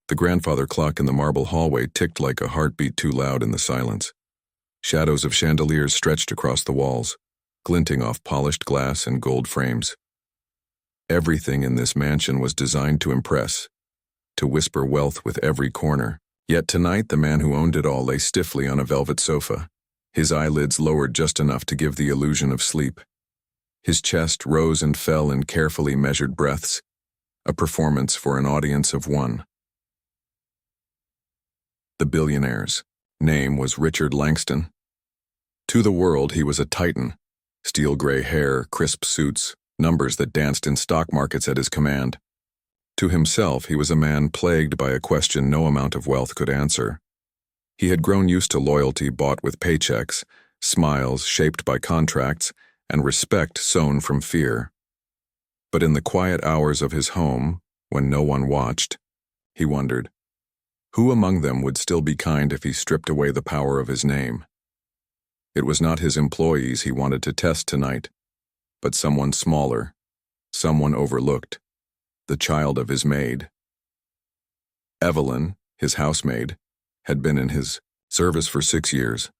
The grandfather clock in the marble hallway ticked like a heartbeat too loud in the silence. Shadows of chandeliers stretched across the walls, glinting off polished glass and gold frames. Everything in this mansion was designed to impress, to whisper wealth with every corner. Yet tonight the man who owned it all lay stiffly on a velvet sofa, his eyelids lowered just enough to give the illusion of sleep. His chest rose and fell in carefully measured breaths, a performance for an audience of one. The Billionaire's name was Richard Langston. To the world he was a titan, steel gray hair, crisp suits, numbers that danced in stock markets at his command. To himself he was a man plagued by a question no amount of wealth could answer. He had grown used to loyalty bought with paychecks, smiles shaped by contracts, and respect sown from fear. But in the quiet hours of his home, when no one watched, he wondered, who among them would still be kind if he stripped away the power of his name? It was not his employees he wanted to test tonight, but someone smaller, someone overlooked, the child of his maid. Evelyn, his housemaid, had been in his service for 6 years.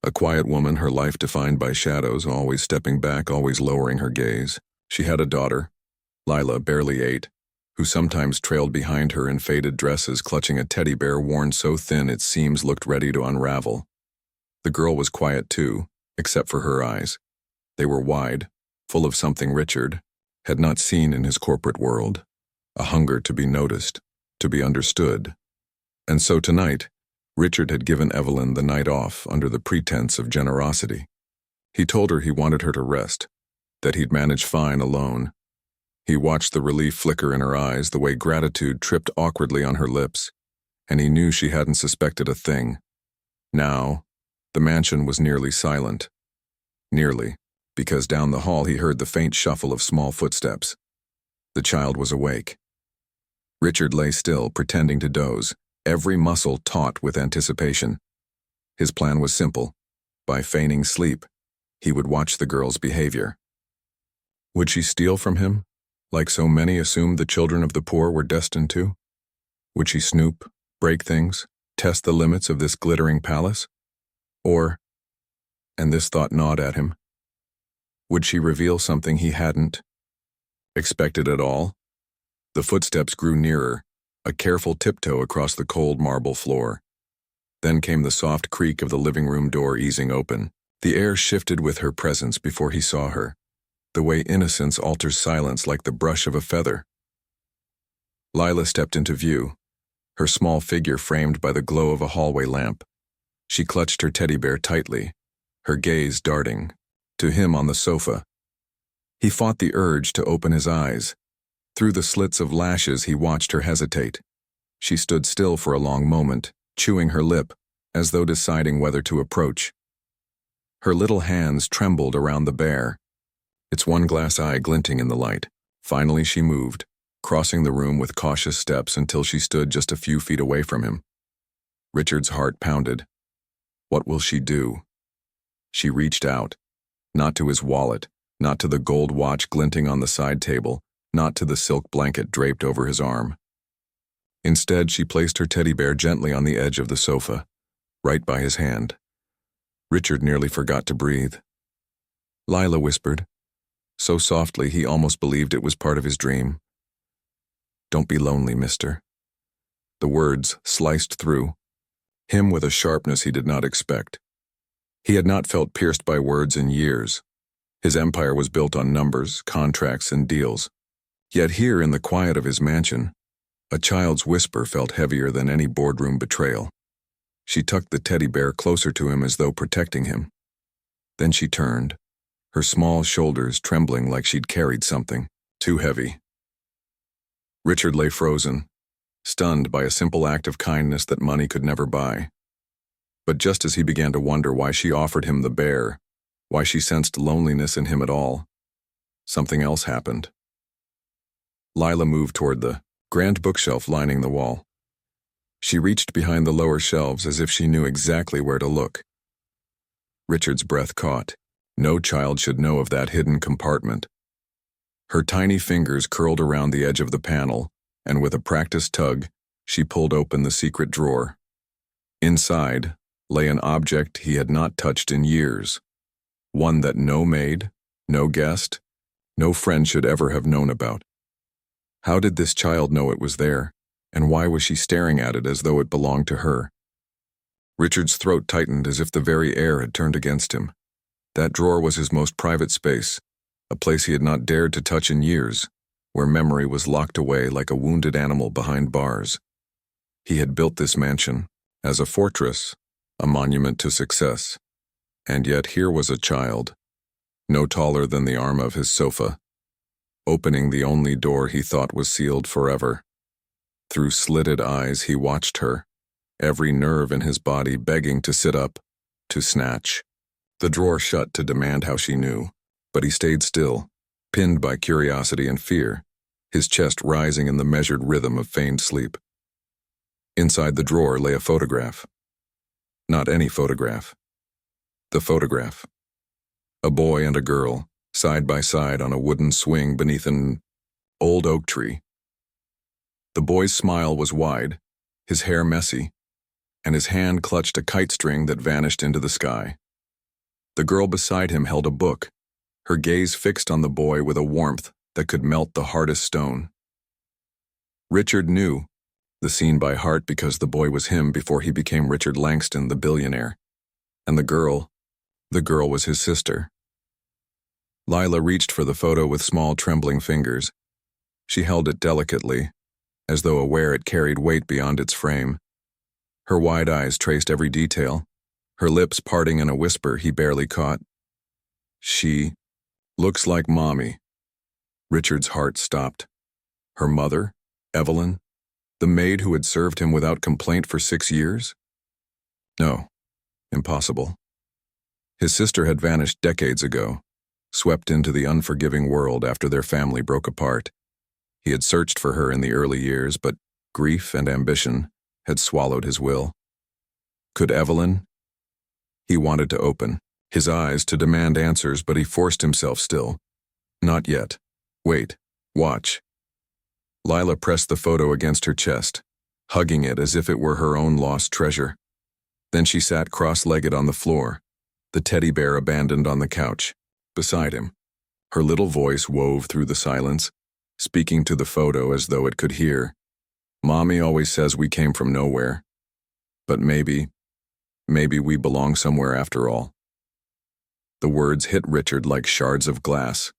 A quiet woman, her life defined by shadows, always stepping back, always lowering her gaze. She had a daughter, Lila, barely 8, who sometimes trailed behind her in faded dresses, clutching a teddy bear worn so thin its seams looked ready to unravel. The girl was quiet too, except for her eyes. They were wide, full of something Richard had not seen in his corporate world, a hunger to be noticed, to be understood. And so tonight, Richard had given Evelyn the night off under the pretense of generosity. He told her he wanted her to rest, that he'd manage fine alone. He watched the relief flicker in her eyes, the way gratitude tripped awkwardly on her lips, and he knew she hadn't suspected a thing. Now, the mansion was nearly silent. Nearly, because down the hall he heard the faint shuffle of small footsteps. The child was awake. Richard lay still, pretending to doze, every muscle taut with anticipation. His plan was simple. By feigning sleep, he would watch the girl's behavior. Would she steal from him, like so many assumed the children of the poor were destined to? Would she snoop, break things, test the limits of this glittering palace? Or, and this thought gnawed at him, would she reveal something he hadn't expected at all? The footsteps grew nearer, a careful tiptoe across the cold marble floor. Then came the soft creak of the living room door easing open. The air shifted with her presence before he saw her, the way innocence alters silence like the brush of a feather. Lila stepped into view, her small figure framed by the glow of a hallway lamp. She clutched her teddy bear tightly, her gaze darting to him on the sofa. He fought the urge to open his eyes. Through the slits of lashes he watched her hesitate. She stood still for a long moment, chewing her lip, as though deciding whether to approach. Her little hands trembled around the bear, its one glass eye glinting in the light. Finally she moved, crossing the room with cautious steps until she stood just a few feet away from him. Richard's heart pounded. What will she do? She reached out, not to his wallet, not to the gold watch glinting on the side table, not to the silk blanket draped over his arm. Instead, she placed her teddy bear gently on the edge of the sofa, right by his hand. Richard nearly forgot to breathe. Lila whispered, so softly he almost believed it was part of his dream. Don't be lonely, mister. The words sliced through, him with a sharpness he did not expect. He had not felt pierced by words in years. His empire was built on numbers, contracts, and deals. Yet here in the quiet of his mansion, a child's whisper felt heavier than any boardroom betrayal. She tucked the teddy bear closer to him as though protecting him. Then she turned, her small shoulders trembling like she'd carried something too heavy. Richard lay frozen, stunned by a simple act of kindness that money could never buy. But just as he began to wonder why she offered him the bear, why she sensed loneliness in him at all, something else happened. Lila moved toward the grand bookshelf lining the wall. She reached behind the lower shelves as if she knew exactly where to look. Richard's breath caught. No child should know of that hidden compartment. Her tiny fingers curled around the edge of the panel, and with a practiced tug, She pulled open the secret drawer. Inside lay an object he had not touched in years, one that no maid, no guest, no friend should ever have known about. How did this child know it was there, and why was she staring at it as though it belonged to her? Richard's throat tightened as if the very air had turned against him. That drawer was his most private space, a place he had not dared to touch in years, where memory was locked away like a wounded animal behind bars. He had built this mansion as a fortress, a monument to success, and yet here was a child, no taller than the arm of his sofa, opening the only door he thought was sealed forever. Through slitted eyes he watched her, every nerve in his body begging to sit up, to snatch. The drawer shut to demand how she knew, but he stayed still, pinned by curiosity and fear, his chest rising in the measured rhythm of feigned sleep. Inside the drawer lay a photograph. Not any photograph. The photograph. A boy and a girl, side by side on a wooden swing beneath an old oak tree. The boy's smile was wide, his hair messy, and his hand clutched a kite string that vanished into the sky. The girl beside him held a book, her gaze fixed on the boy with a warmth that could melt the hardest stone. Richard knew the scene by heart because the boy was him before he became Richard Langston, the billionaire. And the girl was his sister. Lila reached for the photo with small trembling fingers. She held it delicately, as though aware it carried weight beyond its frame. Her wide eyes traced every detail, her lips parting in a whisper he barely caught. She looks like Mommy. Richard's heart stopped. Her mother, Evelyn, the maid who had served him without complaint for 6 years? No, impossible. His sister had vanished decades ago, swept into the unforgiving world after their family broke apart. He had searched for her in the early years, but grief and ambition had swallowed his will. Could Evelyn? He wanted to open his eyes to demand answers, but he forced himself still. Not yet. Wait. Watch. Lila pressed the photo against her chest, hugging it as if it were her own lost treasure. Then she sat cross-legged on the floor, the teddy bear abandoned on the couch, beside him. Her little voice wove through the silence, speaking to the photo as though it could hear. Mommy always says we came from nowhere. But maybe we belong somewhere after all. The words hit Richard like shards of glass.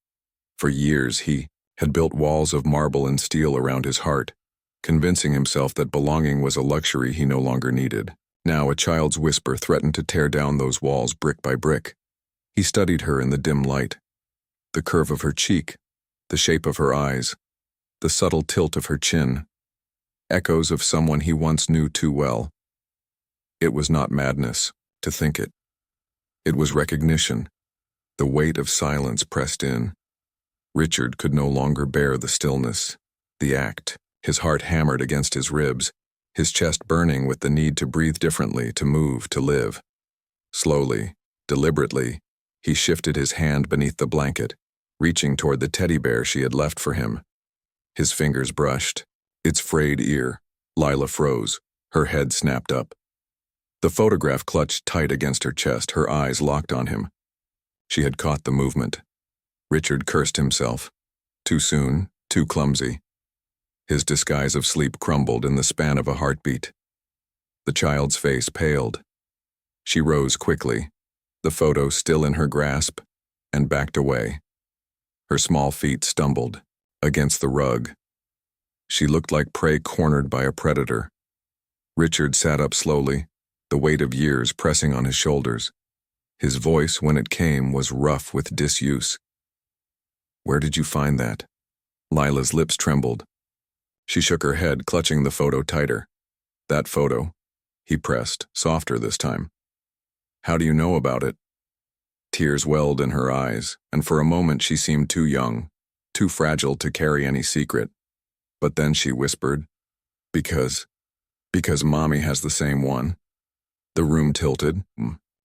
For years he had built walls of marble and steel around his heart, convincing himself that belonging was a luxury he no longer needed. Now a child's whisper threatened to tear down those walls brick by brick. He studied her in the dim light. The curve of her cheek, the shape of her eyes, the subtle tilt of her chin. Echoes of someone he once knew too well. It was not madness to think it. It was recognition. The weight of silence pressed in. Richard could no longer bear the stillness, the act, his heart hammered against his ribs, his chest burning with the need to breathe differently, to move, to live. Slowly, deliberately, he shifted his hand beneath the blanket, reaching toward the teddy bear she had left for him. His fingers brushed its frayed ear. Lila froze, her head snapped up. The photograph clutched tight against her chest, her eyes locked on him. She had caught the movement. Richard cursed himself. Too soon, too clumsy. His disguise of sleep crumbled in the span of a heartbeat. The child's face paled. She rose quickly, the photo still in her grasp, and backed away. Her small feet stumbled against the rug. She looked like prey cornered by a predator. Richard sat up slowly, the weight of years pressing on his shoulders. His voice, when it came, was rough with disuse. Where did you find that? Lila's lips trembled. She shook her head, clutching the photo tighter. That photo, he pressed, softer this time. How do you know about it? Tears welled in her eyes, and for a moment she seemed too young, too fragile to carry any secret. But then she whispered, Because Mommy has the same one. The room tilted,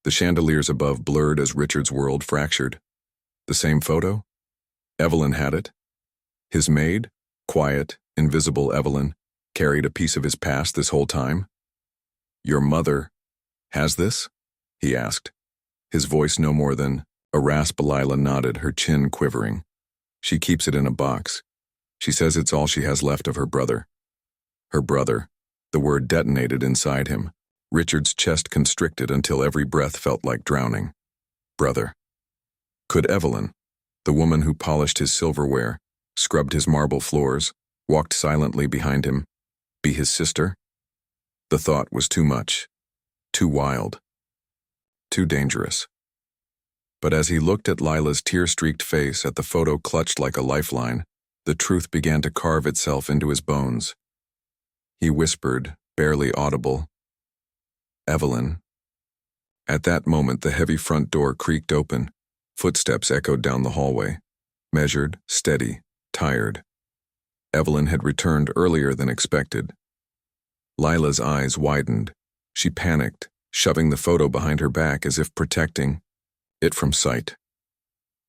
the chandeliers above blurred as Richard's world fractured. The same photo? Evelyn had it. His maid, quiet, invisible Evelyn, Carried a piece of his past this whole time? Your mother has this? He asked, his voice no more than a rasp. Lila nodded, her chin quivering. She keeps it in a box. She says it's all she has left of her brother. Her brother. The word detonated inside him. Richard's chest constricted until every breath felt like drowning. Brother. Could Evelyn, the woman who polished his silverware, scrubbed his marble floors, walked silently behind him, be his sister? The thought was too much, too wild, too dangerous. But as he looked at Lila's tear-streaked face, at the photo clutched like a lifeline, the truth began to carve itself into his bones. He whispered, barely audible, "Evelyn." At that moment, the heavy front door creaked open. Footsteps echoed down the hallway. Measured, steady, tired. Evelyn had returned earlier than expected. Lila's eyes widened. She panicked, shoving the photo behind her back as if protecting it from sight.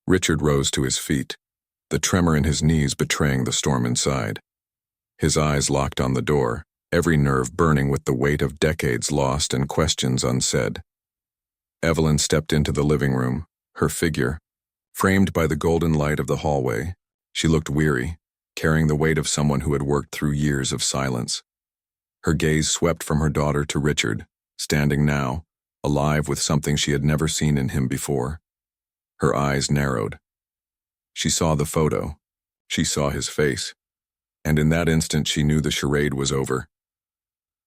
Richard rose to his feet, the tremor in his knees betraying the storm inside. His eyes locked on the door, every nerve burning with the weight of decades lost and questions unsaid. Evelyn stepped into the living room, her figure, framed by the golden light of the hallway. She looked weary, carrying the weight of someone who had worked through years of silence. Her gaze swept from her daughter to Richard, standing now, alive with something she had never seen in him before. Her eyes narrowed. She saw the photo. She saw his face. And in that instant she knew the charade was over.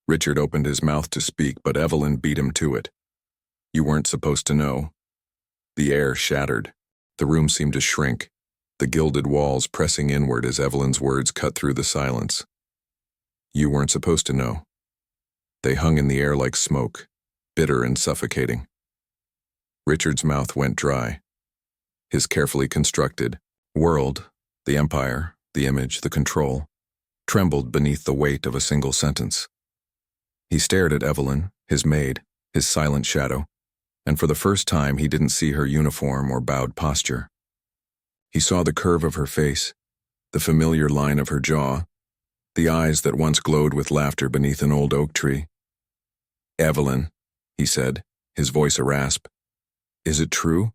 Richard opened his mouth to speak, but Evelyn beat him to it. You weren't supposed to know. The air shattered. The room seemed to shrink, the gilded walls pressing inward as Evelyn's words cut through the silence. You weren't supposed to know. They hung in the air like smoke, bitter and suffocating. Richard's mouth went dry. His carefully constructed world, the empire, the image, the control, trembled beneath the weight of a single sentence. He stared at Evelyn, his maid, his silent shadow, and for the first time he didn't see her uniform or bowed posture. He saw the curve of her face, the familiar line of her jaw, the eyes that once glowed with laughter beneath an old oak tree. Evelyn, he said, his voice a rasp. Is it true?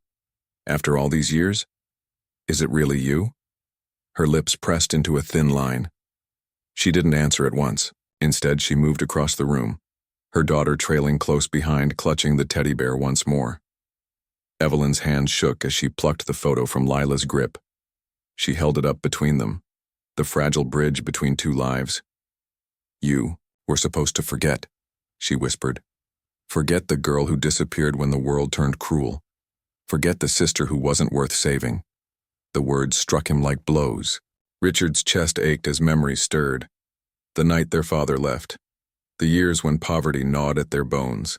After all these years? Is it really you? Her lips pressed into a thin line. She didn't answer at once. Instead, she moved across the room, her daughter trailing close behind, clutching the teddy bear once more. Evelyn's hand shook as she plucked the photo from Lila's grip. She held it up between them, the fragile bridge between two lives. You were supposed to forget, she whispered. Forget the girl who disappeared when the world turned cruel. Forget the sister who wasn't worth saving. The words struck him like blows. Richard's chest ached as memory stirred. The night their father left. The years when poverty gnawed at their bones.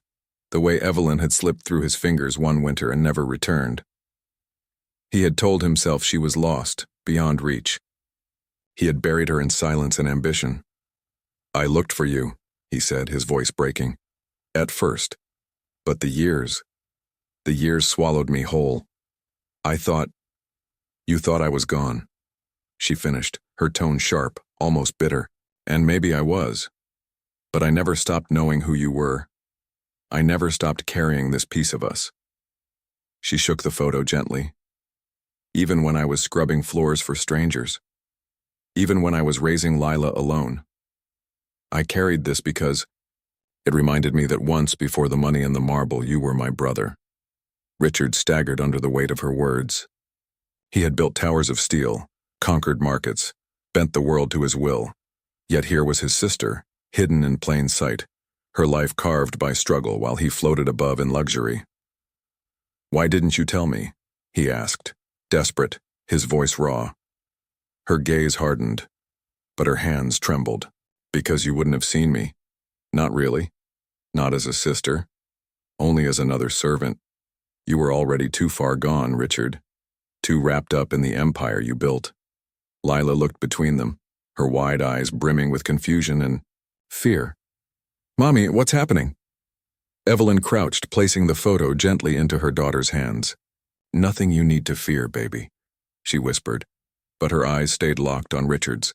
The way Evelyn had slipped through his fingers one winter and never returned. He had told himself she was lost, beyond reach. He had buried her in silence and ambition. I looked for you, he said, his voice breaking. At first. But the years swallowed me whole. You thought I was gone. She finished, her tone sharp, almost bitter. And maybe I was. But I never stopped knowing who you were. I never stopped carrying this piece of us. She shook the photo gently. Even when I was scrubbing floors for strangers. Even when I was raising Lila alone. I carried this because it reminded me that once, before the money and the marble, you were my brother. Richard staggered under the weight of her words. He had built towers of steel, conquered markets, bent the world to his will. Yet here was his sister, hidden in plain sight, her life carved by struggle while he floated above in luxury. Why didn't you tell me? He asked, desperate, his voice raw. Her gaze hardened, but her hands trembled. Because you wouldn't have seen me. Not really. Not as a sister. Only as another servant. You were already too far gone, Richard. Too wrapped up in the empire you built. Lila looked between them, her wide eyes brimming with confusion and fear. Mommy, what's happening? Evelyn crouched, placing the photo gently into her daughter's hands. Nothing you need to fear, baby, she whispered, but her eyes stayed locked on Richard's.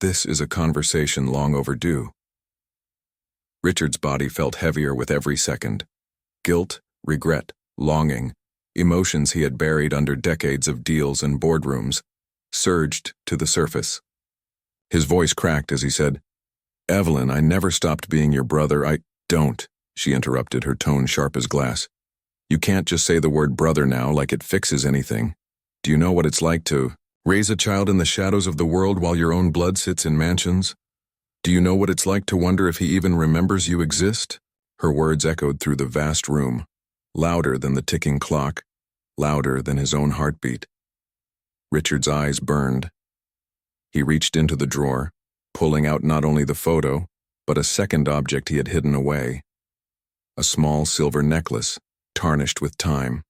This is a conversation long overdue. Richard's body felt heavier with every second. Guilt, regret, longing, emotions he had buried under decades of deals and boardrooms, surged to the surface. His voice cracked as he said, "Evelyn, I never stopped being your brother. Don't," she interrupted, her tone sharp as glass. "You can't just say the word brother now like it fixes anything. Do you know what it's like to raise a child in the shadows of the world while your own blood sits in mansions? Do you know what it's like to wonder if he even remembers you exist?" Her words echoed through the vast room, louder than the ticking clock, louder than his own heartbeat. Richard's eyes burned. He reached into the drawer, pulling out not only the photo, but a second object he had hidden away. A small silver necklace, tarnished with time.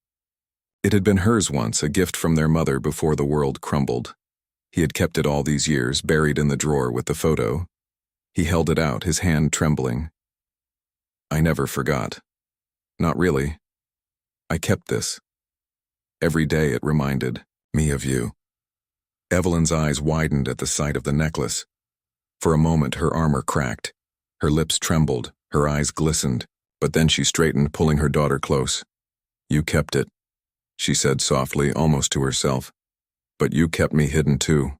It had been hers once, a gift from their mother before the world crumbled. He had kept it all these years, buried in the drawer with the photo. He held it out, his hand trembling. "I never forgot. Not really. I kept this. Every day it reminded me of you." Evelyn's eyes widened at the sight of the necklace. For a moment her armor cracked. Her lips trembled, her eyes glistened, but then she straightened, pulling her daughter close. "You kept it," she said softly, almost to herself. "But you kept me hidden too.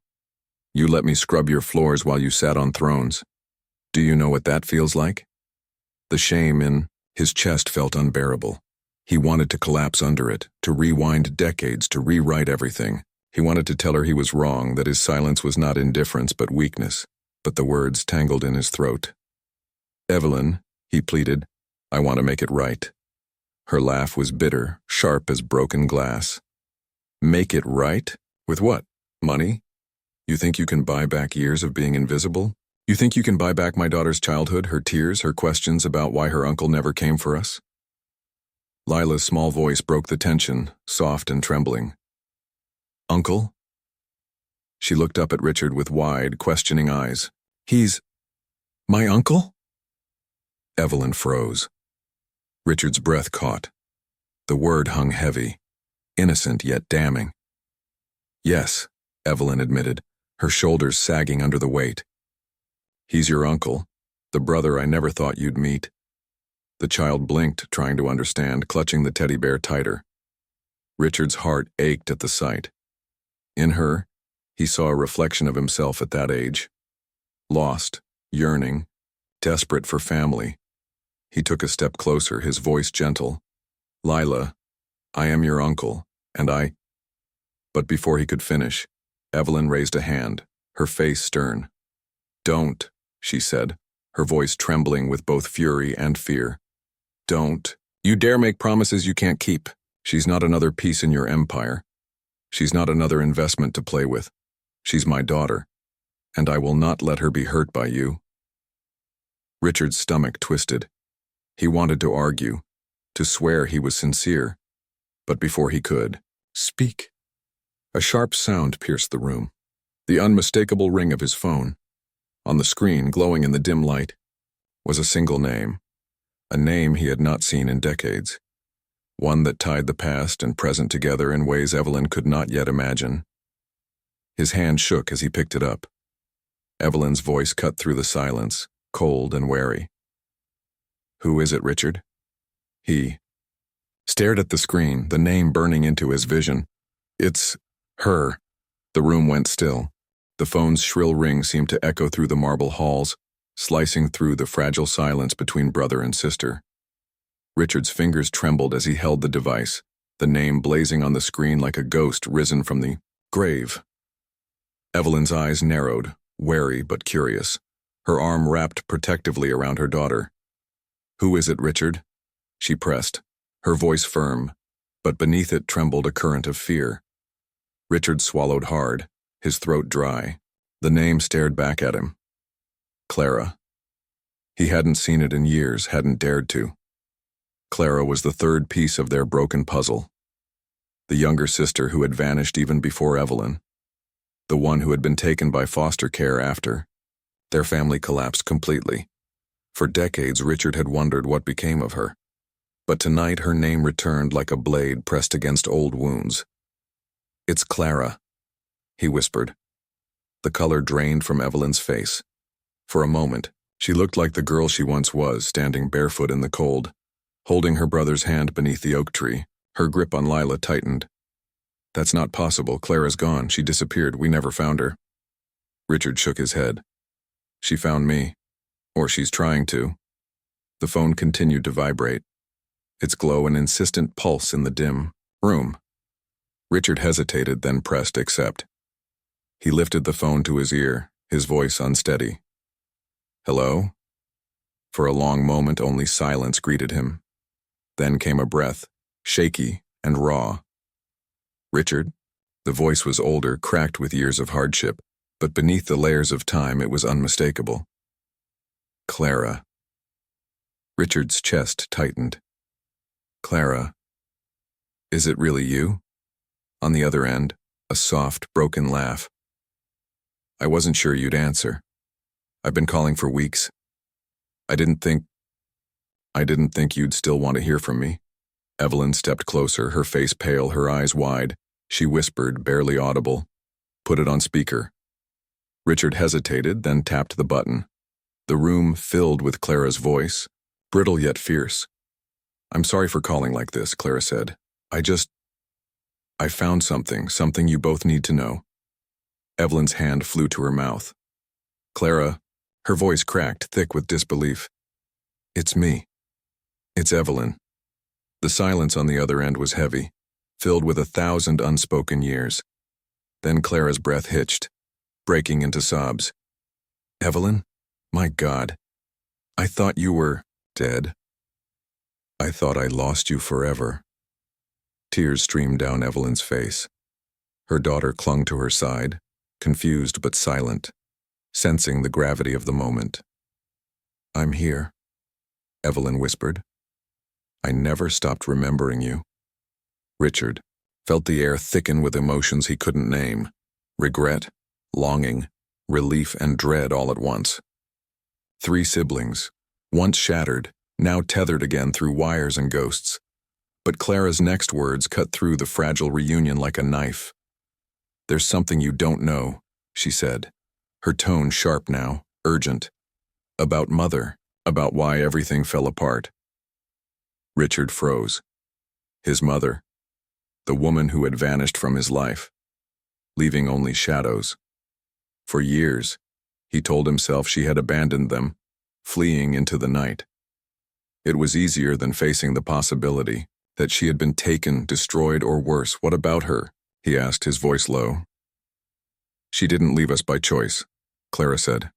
You let me scrub your floors while you sat on thrones. Do you know what that feels like?" The shame in his chest felt unbearable. He wanted to collapse under it, to rewind decades, to rewrite everything. He wanted to tell her he was wrong, that his silence was not indifference but weakness, but the words tangled in his throat. "Evelyn," he pleaded, "I want to make it right." Her laugh was bitter, sharp as broken glass. "Make it right? With what? Money? You think you can buy back years of being invisible? You think you can buy back my daughter's childhood, her tears, her questions about why her uncle never came for us?" Lila's small voice broke the tension, soft and trembling. "Uncle?" She looked up at Richard with wide, questioning eyes. "He's my uncle?" Evelyn froze. Richard's breath caught. The word hung heavy, innocent yet damning. "Yes," Evelyn admitted, her shoulders sagging under the weight. "He's your uncle, the brother I never thought you'd meet." The child blinked, trying to understand, clutching the teddy bear tighter. Richard's heart ached at the sight. In her, he saw a reflection of himself at that age. Lost, yearning, desperate for family. He took a step closer, his voice gentle. "Lila, I am your uncle, and I—" But before he could finish, Evelyn raised a hand, her face stern. "Don't," she said, her voice trembling with both fury and fear. "Don't. You dare make promises you can't keep. She's not another piece in your empire. She's not another investment to play with. She's my daughter, and I will not let her be hurt by you." Richard's stomach twisted. He wanted to argue, to swear he was sincere, but before he could speak, a sharp sound pierced the room, the unmistakable ring of his phone. On the screen, glowing in the dim light, was a single name, a name he had not seen in decades, one that tied the past and present together in ways Evelyn could not yet imagine. His hand shook as he picked it up. Evelyn's voice cut through the silence, cold and wary. "Who is it, Richard?" He stared at the screen, the name burning into his vision. "It's her." The room went still. The phone's shrill ring seemed to echo through the marble halls, slicing through the fragile silence between brother and sister. Richard's fingers trembled as he held the device, the name blazing on the screen like a ghost risen from the grave. Evelyn's eyes narrowed, wary but curious, her arm wrapped protectively around her daughter. "Who is it, Richard?" She pressed, her voice firm, but beneath it trembled a current of fear. Richard swallowed hard, his throat dry. The name stared back at him. Clara. He hadn't seen it in years, hadn't dared to. Clara was the third piece of their broken puzzle. The younger sister who had vanished even before Evelyn. The one who had been taken by foster care after. Their family collapsed completely. For decades, Richard had wondered what became of her. But tonight her name returned like a blade pressed against old wounds. "It's Clara," he whispered. The color drained from Evelyn's face. For a moment, she looked like the girl she once was, standing barefoot in the cold, holding her brother's hand beneath the oak tree. Her grip on Lila tightened. "That's not possible. Clara's gone. She disappeared. We never found her." Richard shook his head. "She found me. Or she's trying to." The phone continued to vibrate, its glow an insistent pulse in the dim room. Richard hesitated, then pressed accept. He lifted the phone to his ear, his voice unsteady. "Hello?" For a long moment, only silence greeted him. Then came a breath, shaky and raw. "Richard?" The voice was older, cracked with years of hardship, but beneath the layers of time it was unmistakable. "Clara." Richard's chest tightened. "Clara, is it really you?" On the other end, a soft, broken laugh. "I wasn't sure you'd answer. I've been calling for weeks. I didn't think you'd still want to hear from me." Evelyn stepped closer, her face pale, her eyes wide. She whispered, barely audible, "Put it on speaker." Richard hesitated, then tapped the button. The room filled with Clara's voice, brittle yet fierce. "I'm sorry for calling like this," Clara said. I found something you both need to know." Evelyn's hand flew to her mouth. "Clara," her voice cracked, thick with disbelief. "It's me. It's Evelyn." The silence on the other end was heavy, filled with 1,000 unspoken years. Then Clara's breath hitched, breaking into sobs. "Evelyn? My God. I thought you were dead. I thought I lost you forever." Tears streamed down Evelyn's face. Her daughter clung to her side, confused but silent, sensing the gravity of the moment. "I'm here," Evelyn whispered. "I never stopped remembering you." Richard felt the air thicken with emotions he couldn't name. Regret, longing, relief, and dread all at once. 3 siblings, once shattered, now tethered again through wires and ghosts. But Clara's next words cut through the fragile reunion like a knife. "There's something you don't know," she said, her tone sharp now, urgent. "About Mother, about why everything fell apart." Richard froze. His mother, the woman who had vanished from his life, leaving only shadows. For years, he told himself she had abandoned them, fleeing into the night. It was easier than facing the possibility that she had been taken, destroyed, or worse. "What about her?" he asked, his voice low. "She didn't leave us by choice," Clara said.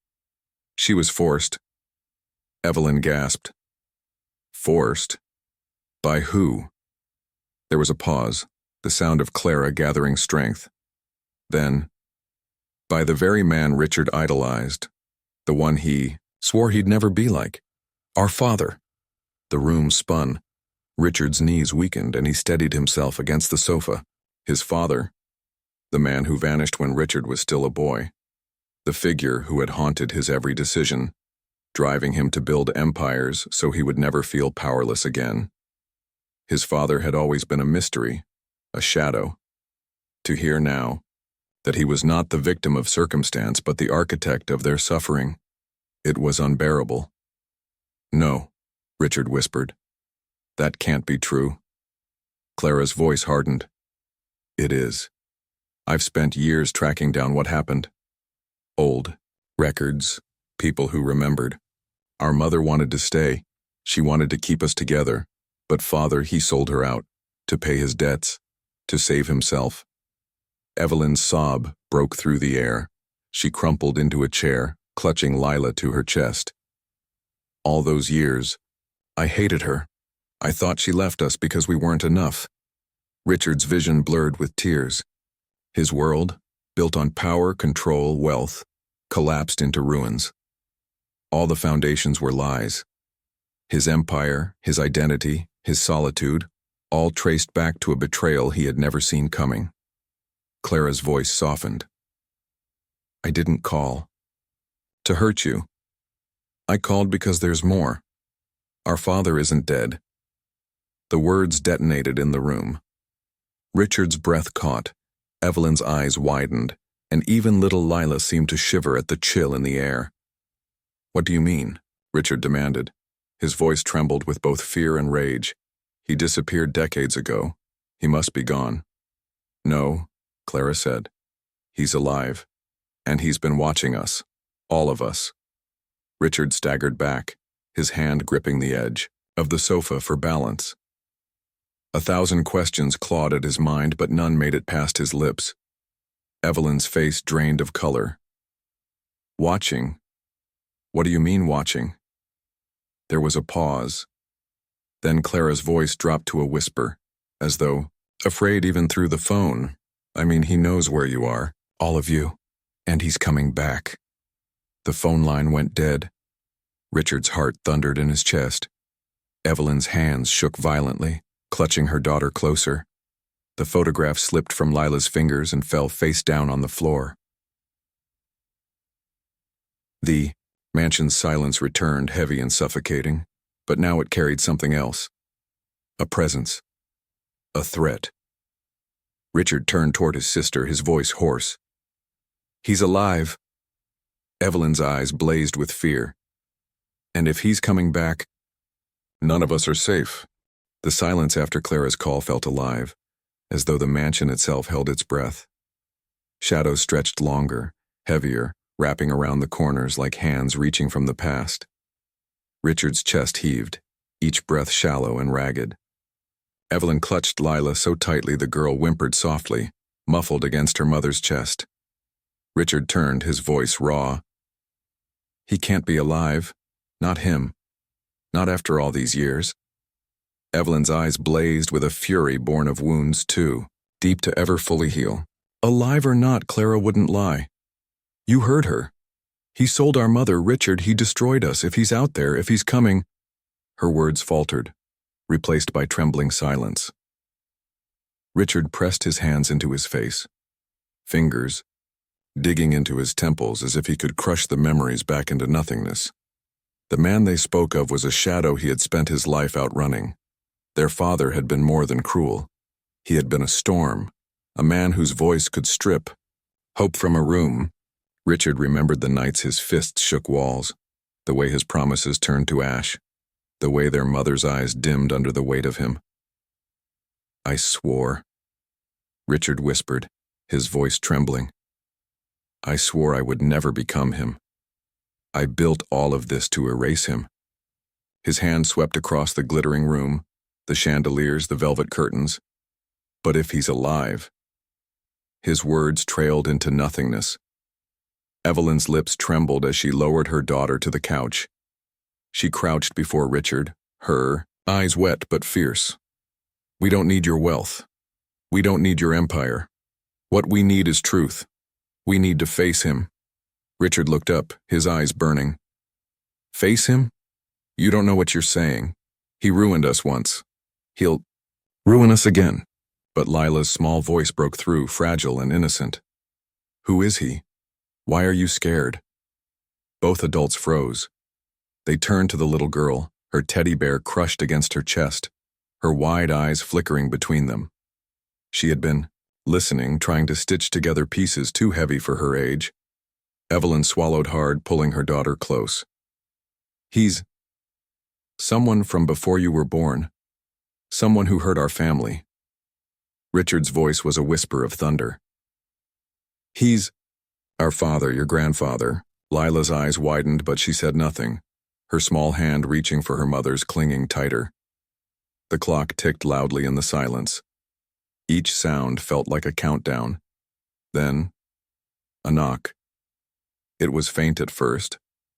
"She was forced." Evelyn gasped. "Forced? By who?" There was a pause, the sound of Clara gathering strength. Then, "By the very man Richard idolized, the one he swore he'd never be like. Our father." The room spun. Richard's knees weakened and he steadied himself against the sofa. His father, the man who vanished when Richard was still a boy, the figure who had haunted his every decision, driving him to build empires so he would never feel powerless again. His father had always been a mystery, a shadow. To hear now that he was not the victim of circumstance but the architect of their suffering, it was unbearable. "No," Richard whispered. "That can't be true." Clara's voice hardened. "It is. I've spent years tracking down what happened. Old records, people who remembered. Our mother wanted to stay. She wanted to keep us together. But Father, he sold her out, to pay his debts, to save himself." Evelyn's sob broke through the air. She crumpled into a chair, clutching Lila to her chest. "All those years, I hated her. I thought she left us because we weren't enough." Richard's vision blurred with tears. His world, built on power, control, wealth, collapsed into ruins. All the foundations were lies. His empire, his identity, his solitude, all traced back to a betrayal he had never seen coming. Clara's voice softened. "I didn't call to hurt you. I called because there's more. Our father isn't dead." The words detonated in the room. Richard's breath caught. Evelyn's eyes widened. and even little Lila seemed to shiver at the chill in the air. "What do you mean?" Richard demanded. His voice trembled with both fear and rage. He disappeared decades ago. He must be gone. "No," Clara said. "He's alive, and he's been watching us, all of us." Richard staggered back, his hand gripping the edge of the sofa for balance. 1,000 questions clawed at his mind, but none made it past his lips. Evelyn's face drained of color. "Watching? What do you mean watching?" There was a pause. Then Clara's voice dropped to a whisper, as though afraid even through the phone. "I mean, he knows where you are, all of you, and he's coming back." The phone line went dead. Richard's heart thundered in his chest. Evelyn's hands shook violently, clutching her daughter closer. The photograph slipped from Lila's fingers and fell face down on the floor. The mansion's silence returned, heavy and suffocating, but now it carried something else. A presence. A threat. Richard turned toward his sister, his voice hoarse. "He's alive." Evelyn's eyes blazed with fear. "And if he's coming back, none of us are safe." The silence after Clara's call felt alive, as though the mansion itself held its breath. Shadows stretched longer, heavier, wrapping around the corners like hands reaching from the past. Richard's chest heaved, each breath shallow and ragged. Evelyn clutched Lila so tightly the girl whimpered softly, muffled against her mother's chest. Richard turned, his voice raw. "He can't be alive. Not him. Not after all these years." Evelyn's eyes blazed with a fury born of wounds, too, deep to ever fully heal. "Alive or not, Clara wouldn't lie. You heard her. He sold our mother, Richard. He destroyed us. If he's out there, if he's coming—" Her words faltered, replaced by trembling silence. Richard pressed his hands into his face, fingers digging into his temples as if he could crush the memories back into nothingness. The man they spoke of was a shadow he had spent his life outrunning. Their father had been more than cruel. He had been a storm, a man whose voice could strip hope from a room. Richard remembered the nights his fists shook walls, the way his promises turned to ash, the way their mother's eyes dimmed under the weight of him. "I swore," Richard whispered, his voice trembling. "I swore I would never become him. I built all of this to erase him." His hand swept across the glittering room, the chandeliers, the velvet curtains. "But if he's alive—" His words trailed into nothingness. Evelyn's lips trembled as she lowered her daughter to the couch. She crouched before Richard, her eyes wet but fierce. "We don't need your wealth. We don't need your empire. What we need is truth. We need to face him." Richard looked up, his eyes burning. "Face him? You don't know what you're saying. He ruined us once. He'll ruin us again." But Lila's small voice broke through, fragile and innocent. "Who is he? Why are you scared?" Both adults froze. They turned to the little girl, her teddy bear crushed against her chest, her wide eyes flickering between them. She had been listening, trying to stitch together pieces too heavy for her age. Evelyn swallowed hard, pulling her daughter close. "He's someone from before you were born. Someone who hurt our family." Richard's voice was a whisper of thunder. "He's our father, your grandfather." Lila's eyes widened, but she said nothing, her small hand reaching for her mother's, clinging tighter. The clock ticked loudly in the silence. Each sound felt like a countdown. Then, a knock. It was faint at first,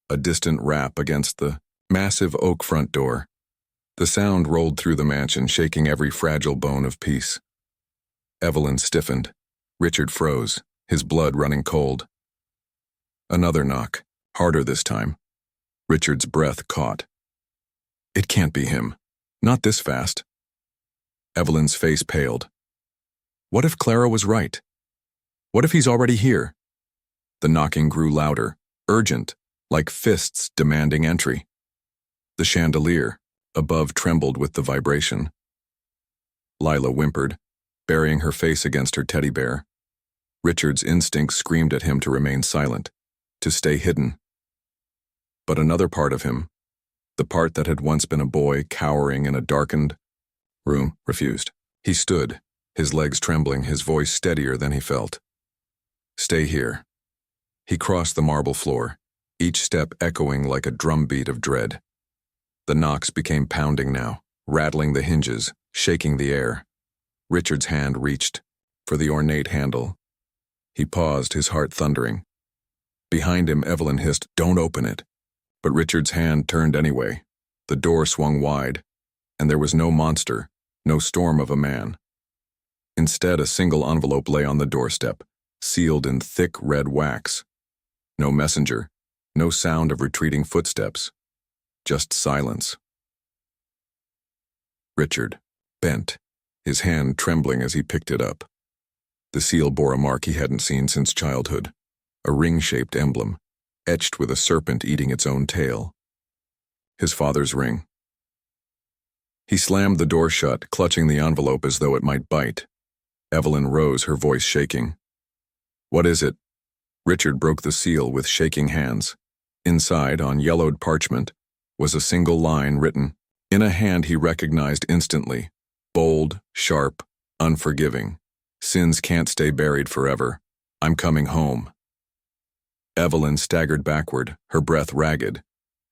a distant rap against the massive oak front door. The sound rolled through the mansion, shaking every fragile bone of peace. Evelyn stiffened. Richard froze, his blood running cold. Another knock, harder this time. Richard's breath caught. It can't be him. Not this fast. Evelyn's face paled. What if Clara was right? What if he's already here? The knocking grew louder, urgent, like fists demanding entry. The chandelier above trembled with the vibration. Lila whimpered, burying her face against her teddy bear. Richard's instinct screamed at him to remain silent, to stay hidden. But another part of him, the part that had once been a boy cowering in a darkened room, refused. He stood, his legs trembling, his voice steadier than he felt. Stay here. He crossed the marble floor, each step echoing like a drumbeat of dread. The knocks became pounding now, rattling the hinges, shaking the air. Richard's hand reached for the ornate handle. He paused, his heart thundering. Behind him, Evelyn hissed, "Don't open it." But Richard's hand turned anyway. The door swung wide, and there was no monster, no storm of a man. Instead, a single envelope lay on the doorstep, sealed in thick red wax. No messenger, no sound of retreating footsteps, just silence. Richard bent, his hand trembling as he picked it up. The seal bore a mark he hadn't seen since childhood, a ring-shaped emblem, etched with a serpent eating its own tail. His father's ring. He slammed the door shut, clutching the envelope as though it might bite. Evelyn rose, her voice shaking. "What is it?" Richard broke the seal with shaking hands. Inside, on yellowed parchment, was a single line written, in a hand he recognized instantly, bold, sharp, unforgiving. "Sins can't stay buried forever. I'm coming home." Evelyn staggered backward, her breath ragged.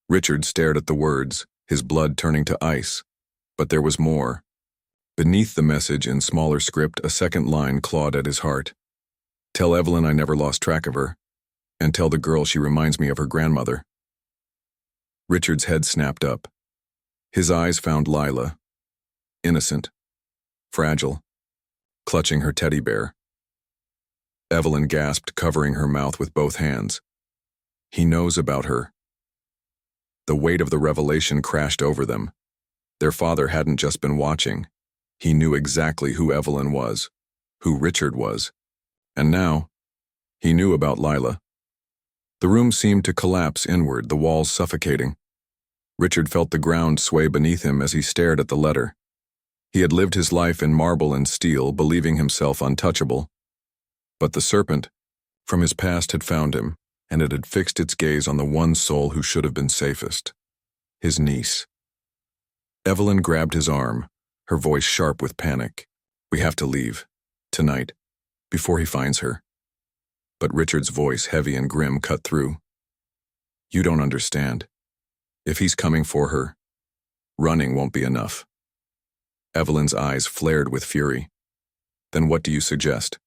Richard stared at the words, his blood turning to ice. But there was more. Beneath the message in smaller script, a second line clawed at his heart. "Tell Evelyn I never lost track of her, and tell the girl she reminds me of her grandmother." Richard's head snapped up. His eyes found Lila, innocent, fragile, clutching her teddy bear. Evelyn gasped, covering her mouth with both hands. He knows about her. The weight of the revelation crashed over them. Their father hadn't just been watching. He knew exactly who Evelyn was, who Richard was. And now, he knew about Lila. The room seemed to collapse inward, the walls suffocating. Richard felt the ground sway beneath him as he stared at the letter. He had lived his life in marble and steel, believing himself untouchable. But the serpent from his past had found him, and it had fixed its gaze on the one soul who should have been safest, his niece. Evelyn grabbed his arm, her voice sharp with panic. "We have to leave, tonight, before he finds her." But Richard's voice, heavy and grim, cut through. "You don't understand. If he's coming for her, running won't be enough." Evelyn's eyes flared with fury. "Then what do you suggest?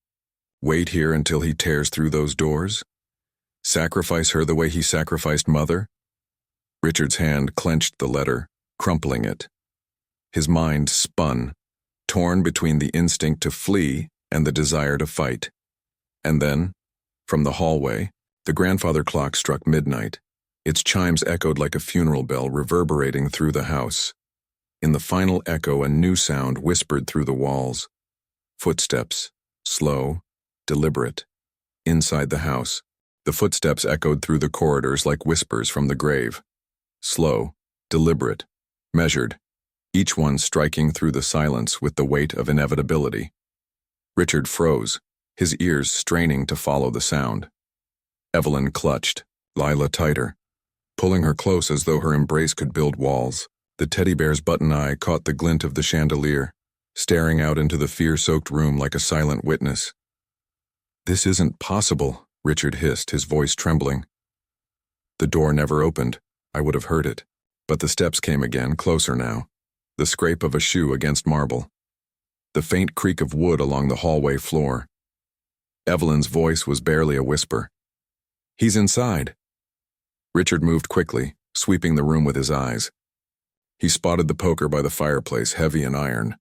Wait here until he tears through those doors? Sacrifice her the way he sacrificed Mother?" Richard's hand clenched the letter, crumpling it. His mind spun, torn between the instinct to flee and the desire to fight. And then, from the hallway, the grandfather clock struck midnight. Its chimes echoed like a funeral bell, reverberating through the house. In the final echo, a new sound whispered through the walls. Footsteps, slow, deliberate. Inside the house, the footsteps echoed through the corridors like whispers from the grave. Slow, deliberate, measured, each one striking through the silence with the weight of inevitability. Richard froze, his ears straining to follow the sound. Evelyn clutched, Lila tighter, pulling her close as though her embrace could build walls. The teddy bear's button eye caught the glint of the chandelier, staring out into the fear-soaked room like a silent witness. "This isn't possible," Richard hissed, his voice trembling. The door never opened. I would have heard it. But the steps came again, closer now. The scrape of a shoe against marble. The faint creak of wood along the hallway floor. Evelyn's voice was barely a whisper. "He's inside." Richard moved quickly, sweeping the room with his eyes. He spotted the poker by the fireplace, heavy and iron.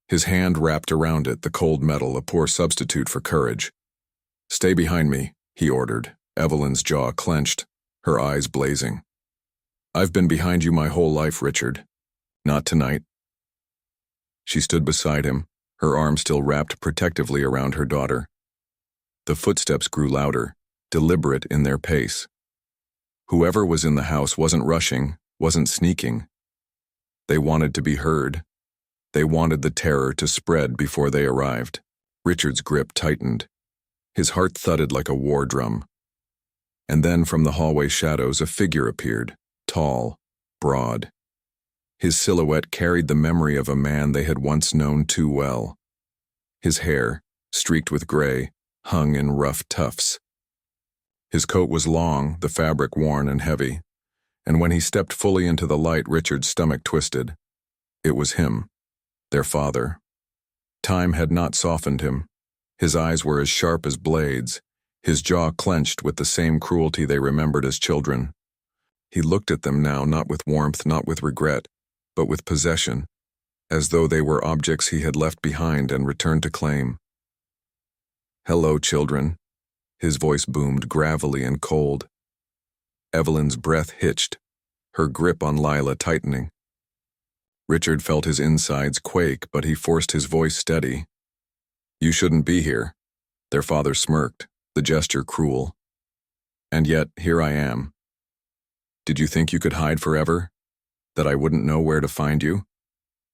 His hand wrapped around it, the cold metal, a poor substitute for courage. "Stay behind me," he ordered, Evelyn's jaw clenched, her eyes blazing. "I've been behind you my whole life, Richard. Not tonight." She stood beside him, her arm still wrapped protectively around her daughter. The footsteps grew louder, deliberate in their pace. Whoever was in the house wasn't rushing, wasn't sneaking. They wanted to be heard. They wanted the terror to spread before they arrived. Richard's grip tightened. His heart thudded like a war drum. And then from the hallway shadows a figure appeared, tall, broad. His silhouette carried the memory of a man they had once known too well. His hair, streaked with gray, hung in rough tufts. His coat was long, the fabric worn and heavy, and when he stepped fully into the light, Richard's stomach twisted. It was him, their father. Time had not softened him. His eyes were as sharp as blades, his jaw clenched with the same cruelty they remembered as children. He looked at them now, not with warmth, not with regret, but with possession, as though they were objects he had left behind and returned to claim. "Hello, children," his voice boomed, gravelly and cold. Evelyn's breath hitched, her grip on Lila tightening. Richard felt his insides quake, but he forced his voice steady. "You shouldn't be here." Their father smirked, the gesture cruel. "And yet, here I am. Did you think you could hide forever? That I wouldn't know where to find you?"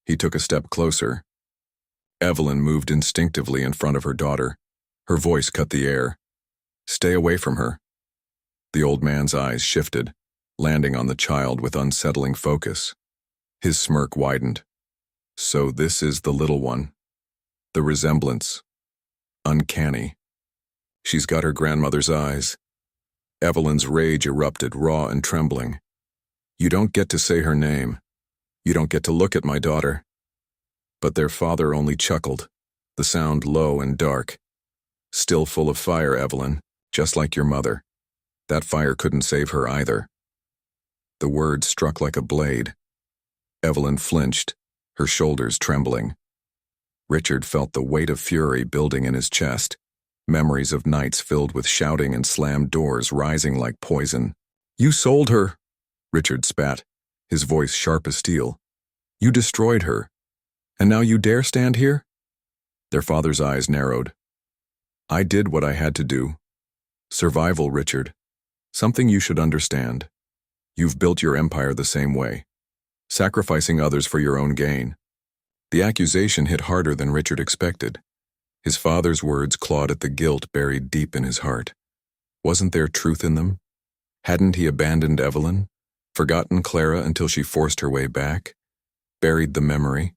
He took a step closer. Evelyn moved instinctively in front of her daughter. Her voice cut the air. "Stay away from her." The old man's eyes shifted, landing on the child with unsettling focus. His smirk widened. "So this is the little one. The resemblance. Uncanny. She's got her grandmother's eyes." Evelyn's rage erupted, raw and trembling. "You don't get to say her name. You don't get to look at my daughter." But their father only chuckled, the sound low and dark. "Still full of fire, Evelyn, just like your mother. That fire couldn't save her either." The word struck like a blade. Evelyn flinched, her shoulders trembling. Richard felt the weight of fury building in his chest, memories of nights filled with shouting and slammed doors rising like poison. "You sold her," Richard spat, his voice sharp as steel. "You destroyed her. And now you dare stand here?" Their father's eyes narrowed. "I did what I had to do. Survival, Richard. Something you should understand. You've built your empire the same way, sacrificing others for your own gain." The accusation hit harder than Richard expected. His father's words clawed at the guilt buried deep in his heart. Wasn't there truth in them? Hadn't he abandoned Evelyn, forgotten Clara until she forced her way back, buried the memory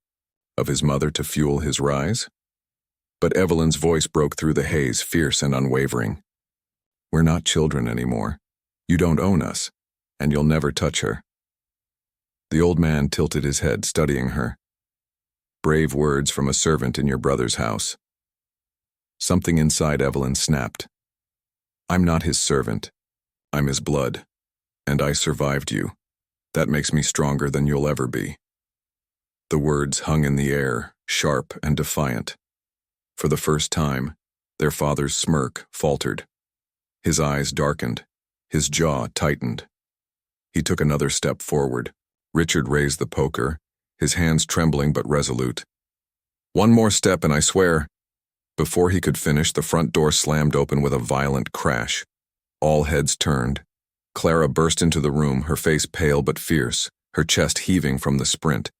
of his mother to fuel his rise? But Evelyn's voice broke through the haze, fierce and unwavering. "We're not children anymore. You don't own us, and you'll never touch her." The old man tilted his head, studying her. "Brave words from a servant in your brother's house." Something inside Evelyn snapped. "I'm not his servant. I'm his blood. And I survived you. That makes me stronger than you'll ever be." The words hung in the air, sharp and defiant. For the first time, their father's smirk faltered. His eyes darkened, his jaw tightened. He took another step forward. Richard raised the poker, his hands trembling but resolute. "One more step and I swear—" Before he could finish, the front door slammed open with a violent crash. All heads turned. Clara burst into the room, her face pale but fierce, her chest heaving from the sprint.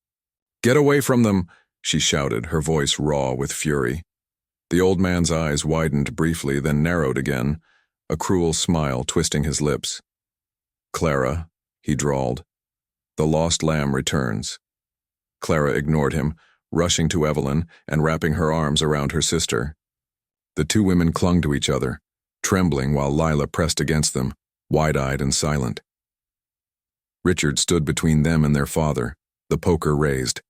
"Get away from them!" she shouted, her voice raw with fury. The old man's eyes widened briefly, then narrowed again, a cruel smile twisting his lips. "Clara," he drawled, "the lost lamb returns." Clara ignored him, rushing to Evelyn and wrapping her arms around her sister. The two women clung to each other, trembling while Lila pressed against them, wide-eyed and silent. Richard stood between them and their father, the poker raised.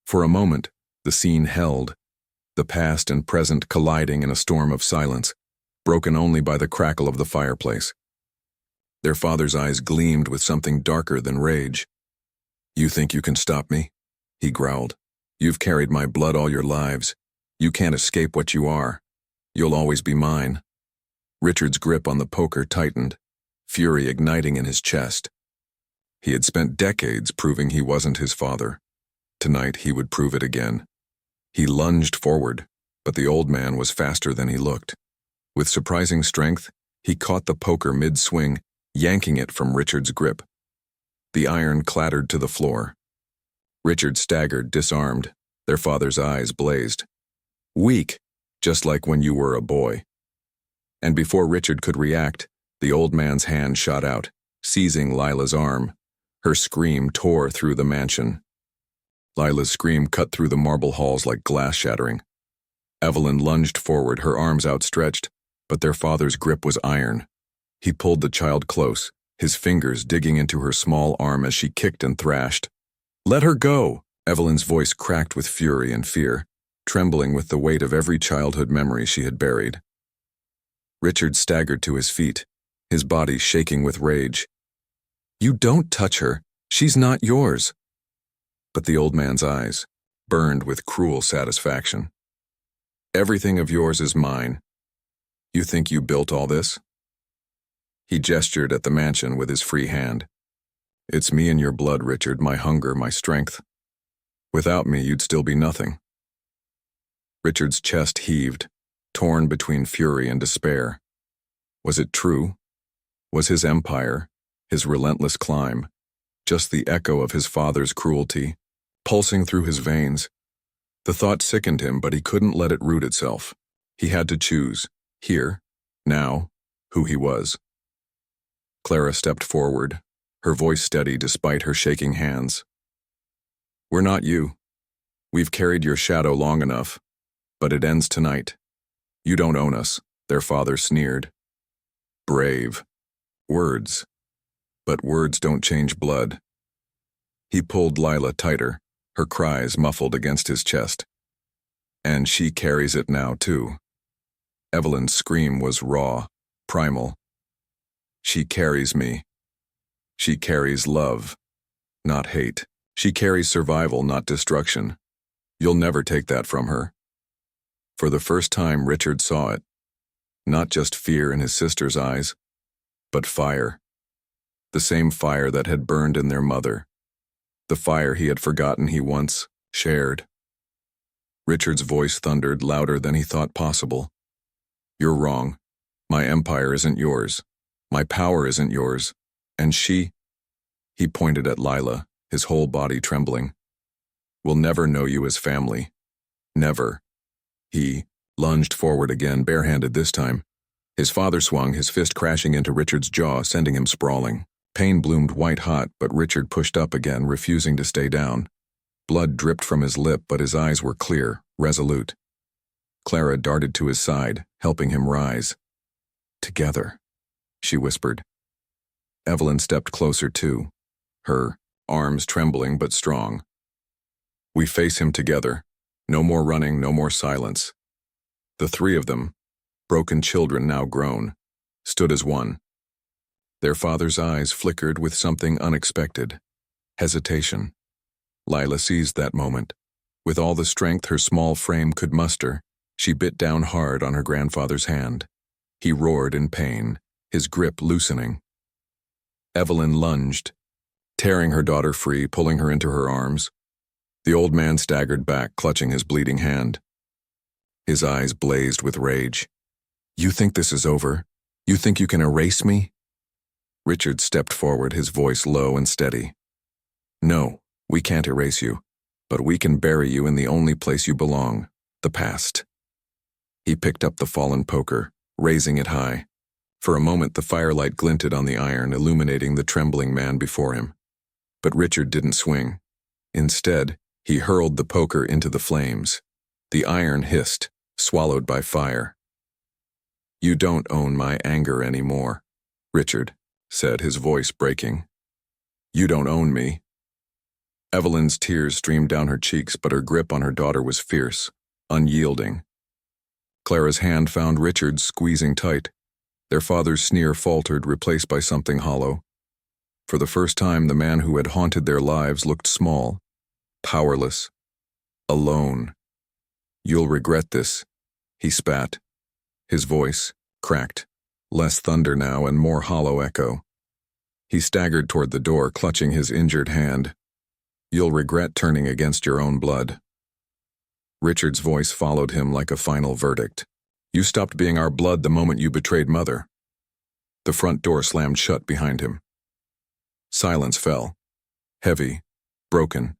For a moment, the scene held, the past and present colliding in a storm of silence, broken only by the crackle of the fireplace. Their father's eyes gleamed with something darker than rage. "You think you can stop me?" he growled. "You've carried my blood all your lives. You can't escape what you are. You'll always be mine." Richard's grip on the poker tightened, fury igniting in his chest. He had spent decades proving he wasn't his father. Tonight he would prove it again. He lunged forward, but the old man was faster than he looked. With surprising strength, he caught the poker mid-swing, yanking it from Richard's grip. The iron clattered to the floor. Richard staggered, disarmed. Their father's eyes blazed. "Weak," just like when you were a boy. And before Richard could react, the old man's hand shot out, seizing Lila's arm. Her scream tore through the mansion. Lila's scream cut through the marble halls like glass shattering. Evelyn lunged forward, her arms outstretched, but their father's grip was iron. He pulled the child close, his fingers digging into her small arm as she kicked and thrashed. "Let her go!" Evelyn's voice cracked with fury and fear, trembling with the weight of every childhood memory she had buried. Richard staggered to his feet, his body shaking with rage. "You don't touch her. She's not yours." But the old man's eyes burned with cruel satisfaction. "Everything of yours is mine. You think you built all this?" He gestured at the mansion with his free hand. "It's me and your blood, Richard, my hunger, my strength. Without me, you'd still be nothing." Richard's chest heaved, torn between fury and despair. Was it true? Was his empire, his relentless climb, just the echo of his father's cruelty, pulsing through his veins? The thought sickened him, but he couldn't let it root itself. He had to choose, here, now, who he was. Clara stepped forward, her voice steady despite her shaking hands. "We're not you. We've carried your shadow long enough, but it ends tonight. You don't own us," their father sneered. Brave. Words. But words don't change blood. He pulled Lila tighter, her cries muffled against his chest. "And she carries it now, too." Evelyn's scream was raw, primal. "She carries me. She carries love, not hate. She carries survival, not destruction. You'll never take that from her." For the first time, Richard saw it. Not just fear in his sister's eyes, but fire. The same fire that had burned in their mother. The fire he had forgotten he once shared. Richard's voice thundered louder than he thought possible. "You're wrong. My empire isn't yours. My power isn't yours. And she," he pointed at Lila, his whole body trembling, "will never know you as family. Never." He lunged forward again, barehanded this time. His father swung, his fist crashing into Richard's jaw, sending him sprawling. Pain bloomed white-hot, but Richard pushed up again, refusing to stay down. Blood dripped from his lip, but his eyes were clear, resolute. Clara darted to his side, helping him rise. "Together," she whispered. Evelyn stepped closer too, her arms trembling but strong. "We face him together. No more running, no more silence." The three of them, broken children now grown, stood as one. Their father's eyes flickered with something unexpected. Hesitation. Lila seized that moment. With all the strength her small frame could muster, she bit down hard on her grandfather's hand. He roared in pain, his grip loosening. Evelyn lunged, tearing her daughter free, pulling her into her arms. The old man staggered back, clutching his bleeding hand. His eyes blazed with rage. "You think this is over? You think you can erase me?" Richard stepped forward, his voice low and steady. "No, we can't erase you, but we can bury you in the only place you belong, the past." He picked up the fallen poker, raising it high. For a moment the firelight glinted on the iron, illuminating the trembling man before him. But Richard didn't swing. Instead, he hurled the poker into the flames. The iron hissed, swallowed by fire. "You don't own my anger anymore," Richard said, his voice breaking. "You don't own me." Evelyn's tears streamed down her cheeks, but her grip on her daughter was fierce, unyielding. Clara's hand found Richard's, squeezing tight. Their father's sneer faltered, replaced by something hollow. For the first time, the man who had haunted their lives looked small, powerless, alone. "You'll regret this," he spat. His voice cracked, less thunder now and more hollow echo. He staggered toward the door, clutching his injured hand. "You'll regret turning against your own blood." Richard's voice followed him like a final verdict. "You stopped being our blood the moment you betrayed Mother." The front door slammed shut behind him. Silence fell, heavy, broken,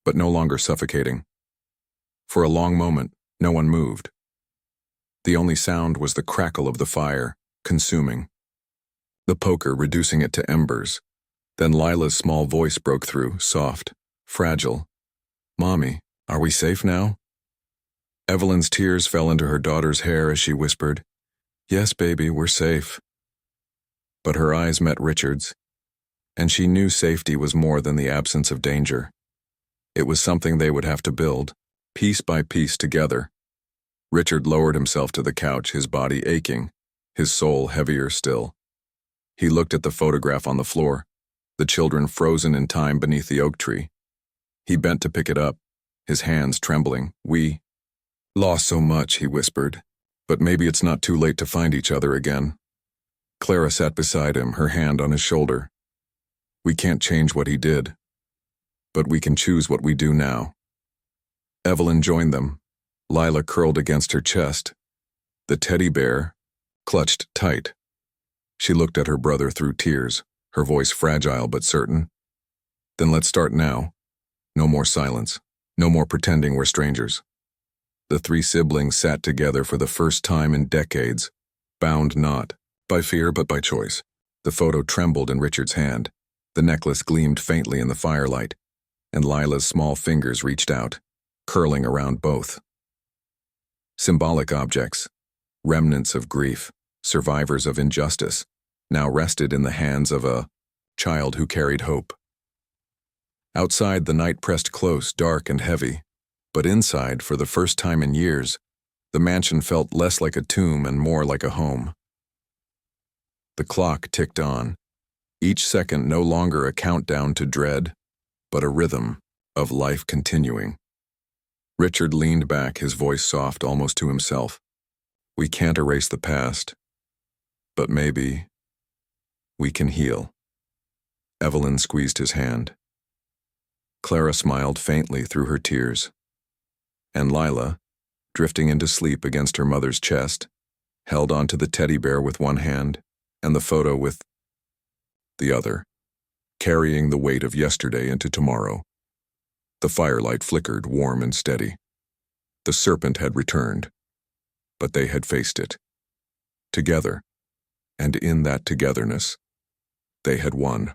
but no longer suffocating. For a long moment, no one moved. The only sound was the crackle of the fire, consuming. The poker reducing it to embers. Then Lila's small voice broke through, soft, fragile. "Mommy, are we safe now?" Evelyn's tears fell into her daughter's hair as she whispered, "Yes, baby, we're safe." But her eyes met Richard's, and she knew safety was more than the absence of danger. It was something they would have to build, piece by piece together. Richard lowered himself to the couch, his body aching, his soul heavier still. He looked at the photograph on the floor, the children frozen in time beneath the oak tree. He bent to pick it up, his hands trembling. "We lost so much," he whispered, "but maybe it's not too late to find each other again." Clara sat beside him, her hand on his shoulder. "We can't change what he did, but we can choose what we do now." Evelyn joined them, Lila curled against her chest, the teddy bear clutched tight. She looked at her brother through tears, her voice fragile but certain. "Then let's start now. No more silence. No more pretending we're strangers." The three siblings sat together for the first time in decades, bound not by fear but by choice. The photo trembled in Richard's hand. The necklace gleamed faintly in the firelight, and Lila's small fingers reached out, curling around both. Symbolic objects, remnants of grief, survivors of injustice, now rested in the hands of a child who carried hope. Outside, the night pressed close, dark and heavy, but inside, for the first time in years, the mansion felt less like a tomb and more like a home. The clock ticked on, each second no longer a countdown to dread, but a rhythm of life continuing. Richard leaned back, his voice soft almost to himself. "We can't erase the past, but maybe we can heal." Evelyn squeezed his hand. Clara smiled faintly through her tears. And Lila, drifting into sleep against her mother's chest, held onto the teddy bear with one hand and the photo with the other, carrying the weight of yesterday into tomorrow. The firelight flickered, warm and steady. The serpent had returned, but they had faced it. Together, and in that togetherness, they had won.